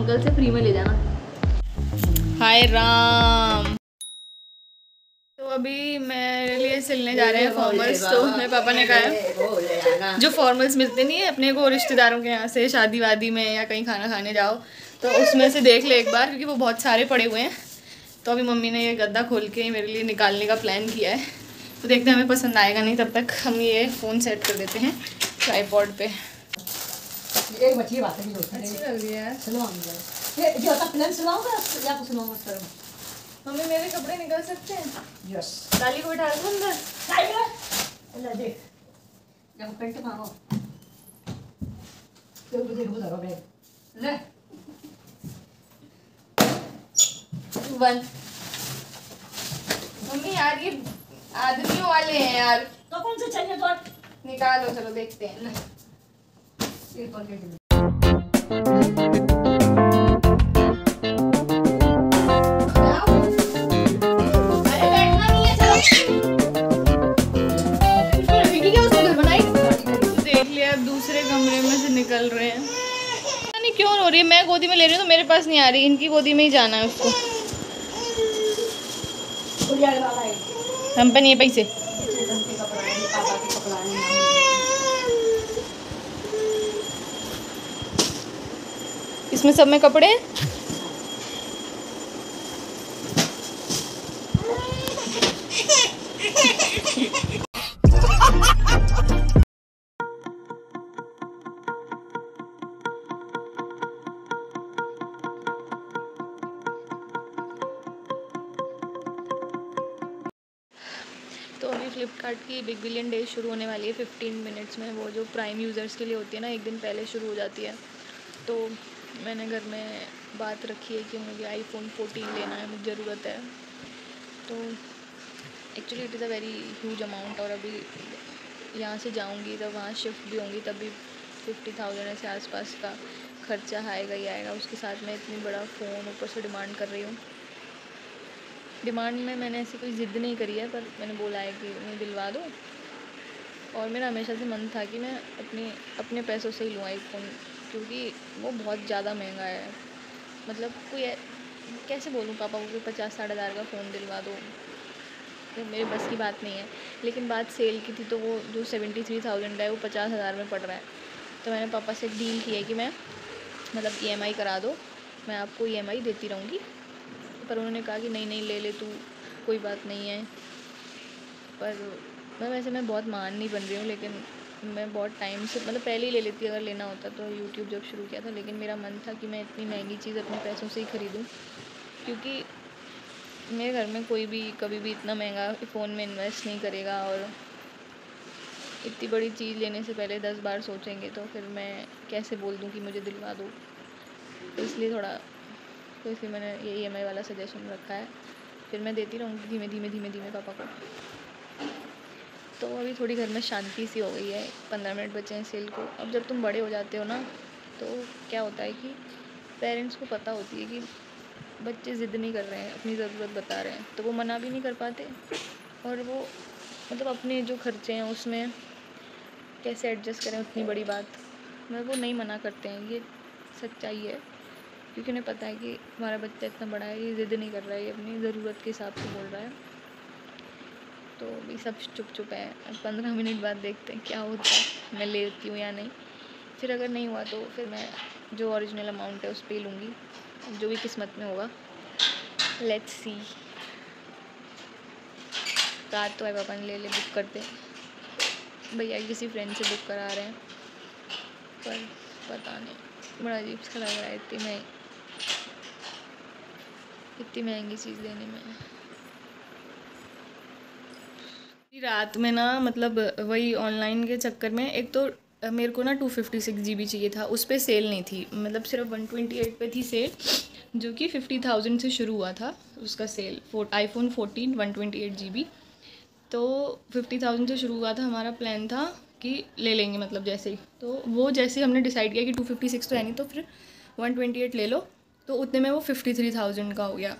Uncle से free में ले जाना। हाय राम। तो अभी मेरे लिए सिलने जा रहे हैं फॉर्मल्स। तो मेरे पापा ने कहा है जो फॉर्मल्स मिलते नहीं है अपने को रिश्तेदारों के यहाँ से, शादी वादी में या कहीं खाना खाने जाओ तो उसमें से देख ले एक बार, क्योंकि वो बहुत सारे पड़े हुए हैं। तो अभी मम्मी ने ये गद्दा खोल के मेरे लिए निकालने का प्लान किया है। तो देखते हैं हमें पसंद आएगा नहीं, तब तक हम ये फ़ोन सेट कर देते हैं ट्राइपॉड पे। एक बच्ची बात है, अच्छी लग रही है। ये जो होता प्लान सुनाऊंगा या कुछ सुनाऊंगा सर? मम्मी मेरे कपड़े निकल सकते हैं? यस। डाली को बैठा दूँ अंदर? ले देख, जब पेंट मांगो तो देख वो धरो बैग ले। 1 मम्मी यार ये आदमियों वाले हैं यार। तो कौन से चाहिए तो निकालो, चलो देखते हैं। ये पॉकेट में निकल रहे हैं। पता नहीं क्यों हो रही है, मैं गोदी में ले रही हूँ तो मेरे पास नहीं आ रही, इनकी गोदी में ही जाना है उसको। हम पे नहीं है पैसे। इसमें सब में कपड़े हैं। तो अभी फ्लिपकार्ट की बिग बिलियन डे शुरू होने वाली है 15 मिनट्स में। वो जो प्राइम यूज़र्स के लिए होती है ना, एक दिन पहले शुरू हो जाती है। तो मैंने घर में बात रखी है कि मुझे iPhone 14 लेना है, मुझे ज़रूरत है। तो actually it is a very huge amount, और अभी यहाँ से जाऊँगी तब वहाँ शिफ्ट भी होंगी तब भी 50,000 ऐसे आसपास का खर्चा आएगा ही आएगा। उसके साथ मैं इतनी बड़ा फ़ोन ऊपर से डिमांड कर रही हूँ। डिमांड में मैंने ऐसी कोई ज़िद नहीं करी है, पर मैंने बोला है कि मैं दिलवा दो। और मेरा हमेशा से मन था कि मैं अपने पैसों से ही लूँ आईफोन, क्योंकि वो बहुत ज़्यादा महंगा है। मतलब कोई कैसे बोलूँ पापा को कि 50-60 हज़ार का फ़ोन दिलवा दो, तो मेरे बस की बात नहीं है। लेकिन बात सेल की थी, तो वो जो 73,000 है वो 50,000 में पड़ रहा है। तो मैंने पापा से एक डील की है कि मैं मतलब EMI करा दो, मैं आपको EMI देती रहूँगी। पर उन्होंने कहा कि नहीं ले ले तू, कोई बात नहीं है। पर मैं बहुत मान नहीं बन रही हूँ, लेकिन मैं बहुत टाइम से मतलब पहले ही ले लेती अगर लेना होता तो, यूट्यूब जब शुरू किया था। लेकिन मेरा मन था कि मैं इतनी महंगी चीज़ अपने पैसों से ही ख़रीदूँ, क्योंकि मेरे घर में कोई भी कभी भी इतना महंगा फ़ोन में इन्वेस्ट नहीं करेगा, और इतनी बड़ी चीज़ लेने से पहले 10 बार सोचेंगे। तो फिर मैं कैसे बोल दूँ कि मुझे दिलवा दो। तो इसलिए मैंने ये EMI वाला सजेशन रखा है। फिर मैं देती रहूँगी धीमे धीमे पापा को। तो अभी थोड़ी घर में शांति सी हो गई है। 15 मिनट बचे हैं सेल को। अब जब तुम बड़े हो जाते हो ना, तो क्या होता है कि पेरेंट्स को पता होती है कि बच्चे ज़िद नहीं कर रहे हैं, अपनी ज़रूरत बता रहे हैं, तो वो मना भी नहीं कर पाते। और वो मतलब अपने जो खर्चे हैं उसमें कैसे एडजस्ट करें, उतनी बड़ी बात मतलब वो नहीं मना करते हैं। ये सच्चाई है, क्योंकि उन्हें पता है कि हमारा बच्चा इतना बड़ा है, ये ज़िद नहीं कर रहा है, ये अपनी ज़रूरत के हिसाब से बोल रहा है। तो भी सब चुप है। अब 15 मिनट बाद देखते हैं क्या होता है, मैं लेती हूँ या नहीं। फिर अगर नहीं हुआ तो फिर मैं जो ओरिजिनल अमाउंट है उस पर लूँगी, जो भी किस्मत में होगा। Let's see. कहा तो है पापा ने ले बुक करते, भैया किसी फ्रेंड से बुक करा रहे हैं, पर पता नहीं, बड़ा अजीब सा लग रहा है इतनी महंगी चीज़ लेने में। रात में ना मतलब वही ऑनलाइन के चक्कर में, एक तो मेरे को ना 256 GB चाहिए था, उस पर सेल नहीं थी। मतलब सिर्फ 128 पे थी सेल, जो कि 50,000 से शुरू हुआ था उसका सेल। iPhone 14 128 GB, तो 50,000 से शुरू हुआ था। हमारा प्लान था कि ले लेंगे मतलब जैसे ही, तो वो जैसे हमने डिसाइड किया कि 256 तो है नहीं, तो फिर 128 ले लो, तो उतने में वो 53,000 का हो गया।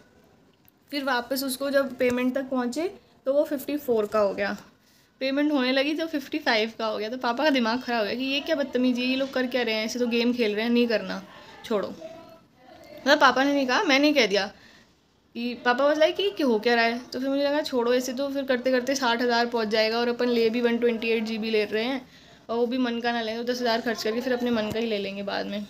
फिर वापस उसको जब पेमेंट तक पहुँचे तो वो 54 का हो गया। पेमेंट होने लगी तो 55 का हो गया। तो पापा का दिमाग ख़राब हो गया कि ये क्या बदतमीज़ी है, ये लोग कर क्या रहे हैं, ऐसे तो गेम खेल रहे हैं, नहीं करना, छोड़ो। मतलब पापा ने नहीं कहा, मैंने कह दिया कि पापा वाज लाइक कि हो क्या रहा है। तो फिर मुझे लगा छोड़ो ऐसे, तो फिर करते करते 60,000 पहुँच जाएगा और अपन ले भी 128 GB ले रहे हैं और वो भी मन का ना लें, तो 10,000 खर्च करके फिर अपने मन का ही ले लेंगे बाद में।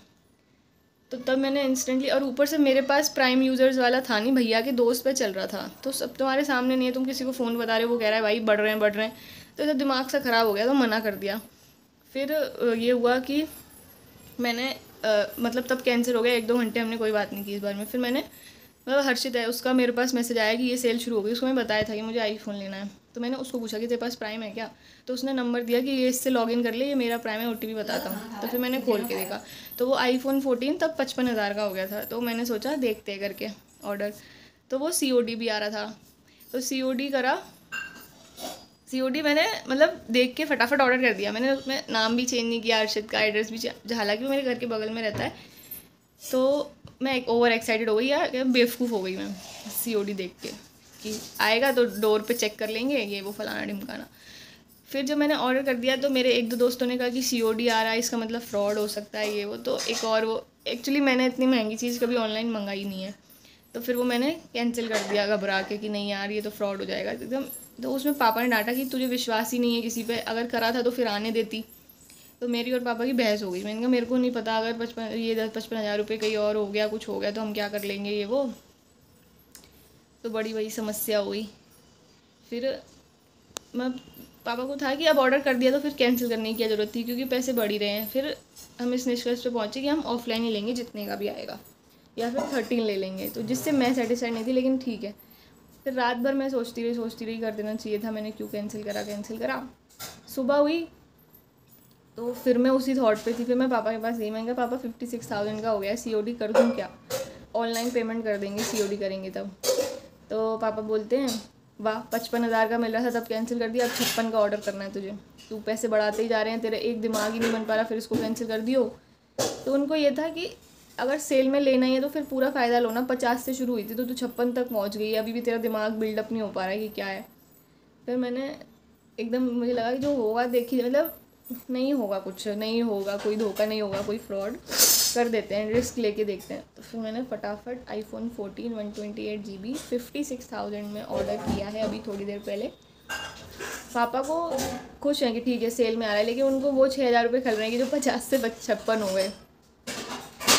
तो तब मैंने इंस्टेंटली, और ऊपर से मेरे पास प्राइम यूज़र्स वाला था नहीं, भैया के दोस्त पे चल रहा था, तो सब तुम्हारे सामने नहीं है, तुम किसी को फ़ोन बता रहे हो, वो कह रहा है भाई बढ़ रहे हैं, तो जब दिमाग सा ख़राब हो गया तो मना कर दिया। फिर ये हुआ कि मैंने मतलब तब कैंसिल हो गया, 1-2 घंटे हमने कोई बात नहीं की इस बारे में। फिर मैंने मतलब हर्षित है उसका मेरे पास मैसेज आया कि ये सेल शुरू हो गई, उसको मैं बताया था कि मुझे आईफोन लेना है, तो मैंने उसको पूछा कि तेरे पास प्राइम है क्या, तो उसने नंबर दिया कि ये इससे लॉगिन कर ले, ये मेरा प्राइम है, OTP बताता हूँ। तो फिर मैंने खोल के देखा तो वो iPhone 14 तब 55,000 का हो गया था, तो मैंने सोचा देखते करके ऑर्डर, तो वो COD भी आ रहा था, तो COD करा। COD मैंने मतलब देख के फटाफट ऑर्डर कर दिया, मैंने उसमें नाम भी चेंज नहीं किया, अर्षित का एड्रेस भी, हालांकि वो मेरे घर के बगल में रहता है। तो मैं एक ओवर एक्साइटेड हो गई यार, बेवकूफ़ हो गई मैं COD देख के कि आएगा तो डोर पे चेक कर लेंगे, ये वो फलाना ढिमकाना। फिर जब मैंने ऑर्डर कर दिया तो मेरे 1-2 दोस्तों ने कहा कि COD आ रहा है, इसका मतलब फ़्रॉड हो सकता है, ये वो। तो एक और वो एक्चुअली मैंने इतनी महंगी चीज़ कभी ऑनलाइन मंगाई नहीं है, तो फिर वो मैंने कैंसिल कर दिया घबरा के कि नहीं यार ये तो फ्रॉड हो जाएगा एकदम। तो उसमें पापा ने डांटा कि तुझे विश्वास ही नहीं है किसी पे, अगर करा था तो फिर आने देती। तो मेरी और पापा की बहस हो गई। मैंने कहा मेरे को नहीं पता, अगर 55,000 रुपये कहीं और हो गया, कुछ हो गया तो हम क्या कर लेंगे, ये वो। तो बड़ी वही समस्या हुई। फिर मैं पापा को था कि अब ऑर्डर कर दिया तो फिर कैंसिल करने की क्या ज़रूरत थी, क्योंकि पैसे बढ़ ही रहे हैं। फिर हम इस निष्कर्ष पे पहुँचे कि हम ऑफलाइन ही लेंगे जितने का भी आएगा, या फिर 13 ले लेंगे, तो जिससे मैं सेटिस्फाइड नहीं थी, लेकिन ठीक है। फिर रात भर मैं सोचती रही, कर देना चाहिए था, मैंने क्यों कैंसिल करा। सुबह हुई तो फिर मैं उसी थॉट पे थी। फिर मैं पापा के पास गई, मैंने कहा पापा 56,000 का हो गया, COD कर दूँ क्या, ऑनलाइन पेमेंट कर देंगे, COD करेंगे तब। तो पापा बोलते हैं वाह 55,000 का मिल रहा था तब कैंसिल कर दिया, अब 56 का ऑर्डर करना है तुझे, तू पैसे बढ़ाते ही जा रहे हैं, तेरा एक दिमाग ही नहीं बन पा रहा, फिर इसको कैंसिल कर दियो। तो उनको ये था कि अगर सेल में लेना ही है तो फिर पूरा फ़ायदा लो ना, 50 से शुरू हुई थी तो तू 56 तक पहुँच गई, अभी भी तेरा दिमाग बिल्डअप नहीं हो पा रहा है कि क्या है। फिर मैंने एकदम, मुझे लगा कि जो होगा देखिए, मतलब नहीं होगा, कुछ नहीं होगा, कोई धोखा नहीं होगा, कोई फ्रॉड, कर देते हैं, रिस्क लेके देखते हैं। तो फिर मैंने फटाफट iPhone 14 128 GB 56,000 में ऑर्डर किया है अभी थोड़ी देर पहले। पापा को खुश हैं कि ठीक है सेल में आ रहा है, लेकिन उनको वो 6,000 रुपये खल रहे हैं कि जो 50 से 56 हो गए।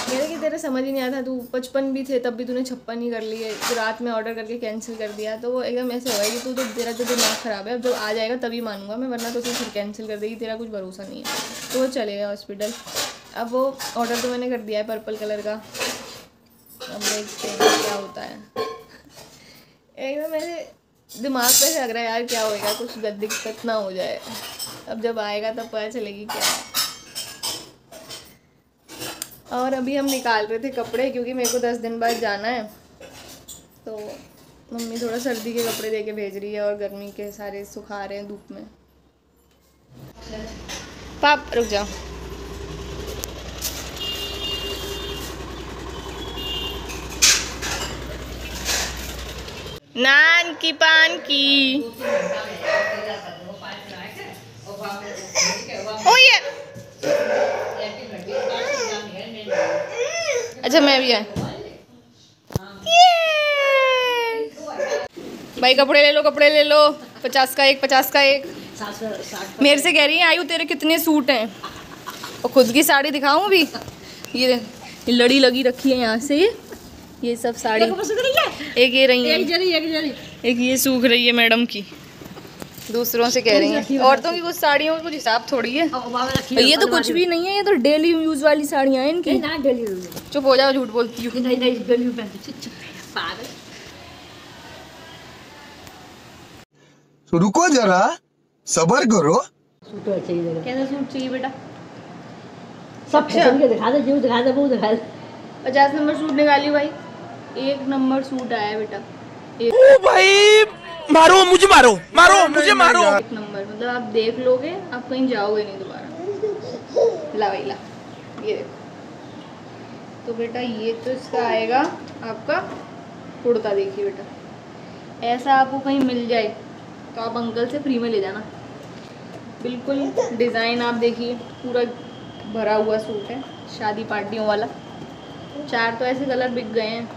मेरे कि तेरे समझ ही नहीं आता, तू 55 भी थे तब भी तूने 56 ही कर लिए, तो रात में ऑर्डर करके कैंसिल कर दिया। तो वो एकदम ऐसे होगा कि तू तो, तेरा तो दिमाग ख़राब है, अब जब आ जाएगा तभी मानूंगा मैं, वरना तो तू फिर कैंसिल कर देगी, तेरा कुछ भरोसा नहीं है। तो वो चले गए हॉस्पिटल। अब वो ऑर्डर तो मैंने कर दिया है पर्पल कलर का, अब देखते हैं क्या होता है। एकदम मेरे दिमाग पे से लग रहा है यार क्या होएगा, कुछ दिक्कत ना हो जाए, अब जब आएगा तब पता चलेगी क्या है। और अभी हम निकाल रहे थे कपड़े, क्योंकि मेरे को 10 दिन बाद जाना है, तो मम्मी थोड़ा सर्दी के कपड़े दे के भेज रही है और गर्मी के सारे सुखा रहे हैं धूप में। पाप रुक जाओ, नान की पान की ओ ये अच्छा मैं भी है भाई, कपड़े ले लो 50 का एक 50 का एक। मेरे से कह रही है आयु तेरे कितने सूट हैं, और खुद की साड़ी दिखाऊं अभी, ये लड़ी लगी रखी है यहाँ से, ये सब साड़ी एक ये रही है, एक ये सूख रही है मैडम की, दूसरों से कह रही है। औरतों की कुछ साड़ियों में कुछ हिसाब थोड़ी है, ये तो कुछ भी नहीं है, ये तो डेली यूज वाली साड़ियाँ हैं इनकी। चुप हो जाओ, झूठ बोलती हूँ। तो रुको जरा, सबर करो। कैसा सूट चाहिए बेटा? सब दिखा दे, जो दिखा दे वो दिखा दे। 50 नंबर सूट निकाली भाई, 1 नंबर सूट आया बेटा। ओ भाई मारो मुझे, मारो मुझे मारो। 1 नंबर मतलब आप देख लोगे, आप कहीं जाओगे नहीं दोबारा। ला भाई ला, ये देखो। तो बेटा ये तो इसका आएगा आपका कुर्ता, देखिए बेटा, ऐसा आपको कहीं मिल जाए तो आप अंकल से फ्री में ले जाना। बिल्कुल डिज़ाइन आप देखिए, पूरा भरा हुआ सूट है, शादी पार्टियों वाला। 4 तो ऐसे कलर बिक गए हैं।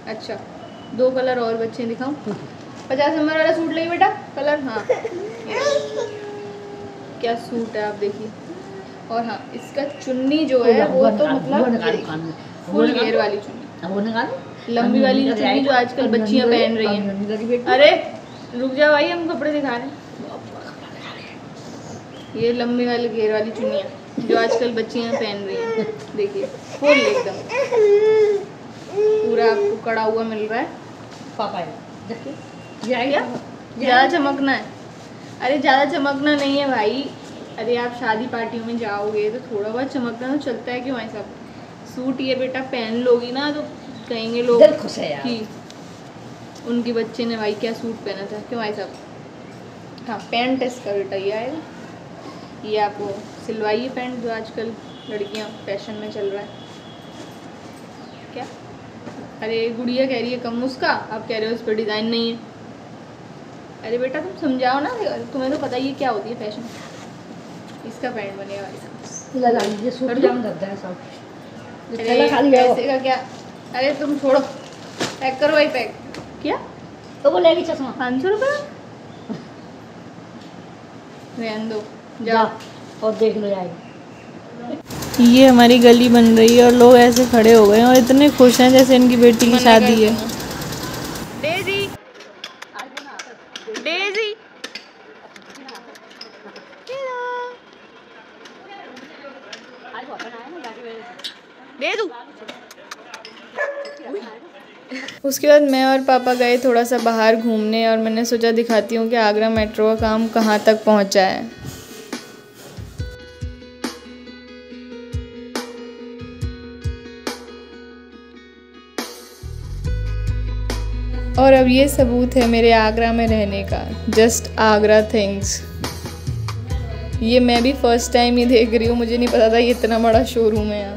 अच्छा 2 कलर और बच्चे हैं, दिखाऊं? 50 नंबर वाला सूट लेगी बेटा कलर। हाँ क्या सूट है आप देखिए। और हाँ इसका चुन्नी जो है वो तो मतलब फुल घेर वाली चुन्नी, लंबी वाली चुन्नी जो आजकल बच्चियां पहन रही हैं। अरे रुक जा भाई, हम कपड़े दिखा रहे हैं। ये लंबी वाली घेर वाली चुन्नियाँ जो आजकल बच्चियां पहन रही हैं, देखिए फुल एकदम पूरा आपको कड़ा हुआ मिल रहा है। पापा क्या ज़्यादा चमकना है? अरे ज़्यादा चमकना नहीं है भाई। अरे आप शादी पार्टियों में जाओगे तो थोड़ा बहुत चमकना तो चलता है। क्यों ऐसा सूट ये बेटा पहन लोगी ना तो कहेंगे लोग खुश है यार कि उनके बच्चे ने भाई क्या सूट पहना था। क्यों ऐसा? हाँ पैंट इसका बेटा ये आएगा, ये आपको सिलवाइए पैंट जो आजकल लड़कियां फैशन में चल रहा है। क्या? अरे गुड़िया कह रही है कम उसका, आप कह रहे हो इस पर डिज़ाइन नहीं है। अरे बेटा तुम समझाओ ना, तुम्हें तो पता ही है क्या होती है फैशन। इसका पैंट बनेगा भाई साहब। पैसे का क्या? अरे तुम छोड़ो, पैक करो भाई पैक। क्या तो वो लेगी चश्मा 500 रुपये? रहने दो जाओ और देख लो जाएगी। ये हमारी गली बन रही है और लोग ऐसे खड़े हो गए हैं और इतने खुश हैं जैसे इनकी बेटी की शादी है। डेजी डेजी दे दूं। उसके बाद मैं और पापा गए थोड़ा सा बाहर घूमने और मैंने सोचा दिखाती हूँ कि आगरा मेट्रो का काम कहाँ तक पहुँचा है। और अब ये सबूत है मेरे आगरा में रहने का। Just Agra things. ये मैं भी फर्स्ट टाइम ही देख रही हूँ, मुझे नहीं पता था ये इतना बड़ा शोरूम है यहाँ।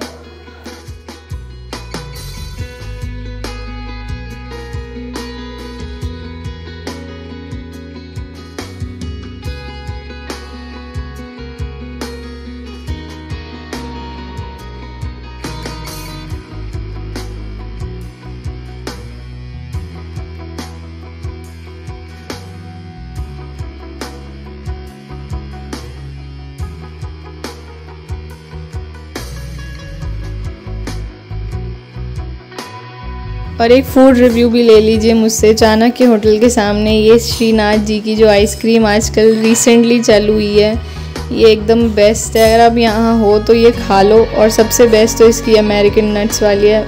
और एक फूड रिव्यू भी ले लीजिए मुझसे। चाणक्य होटल के सामने ये श्रीनाथ जी की जो आइसक्रीम आजकल रिसेंटली चालू हुई है, ये एकदम बेस्ट है। अगर आप यहाँ हो तो ये खा लो। और सबसे बेस्ट तो इसकी अमेरिकन नट्स वाली है।